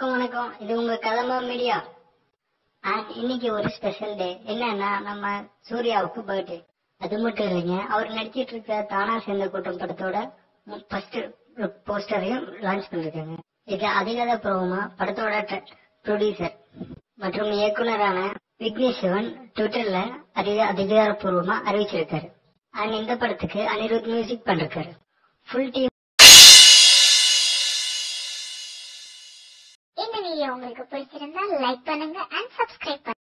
வணக்கம் வணக்கம். இது உங்க கதம்பா மீடியா. இன்னைக்கு ஒரு ஸ்பெஷல் டே. என்னன்னா நம்ம சூர்யாவுக்கு பர்த்டே. அது மட்டும் இல்லைங்க, அவர் நடிச்சிட்டு இருக்க தானா சேர்ந்த கூட்டம் படத்தோட ஃபர்ஸ்ட் போஸ்டரையும் லான்ச் பண்ணிருக்காங்க. இது அதிகாரப்பூர்வமா படத்தோட ப்ரொடியூசர் மற்றும் இயக்குனரான விக்னேஷ் சிவன் ட்விட்டர்ல அதிகாரப்பூர்வமா அறிவிச்சிருக்காரு. இந்த படத்துக்கு அனிருத் மியூசிக் பண்ணிருக்காரு. Full team. இந்த வீடியோ உங்களுக்கு பிடிச்சிருந்தா லைக் பண்ணுங்க and subscribe பண்ணுங்க.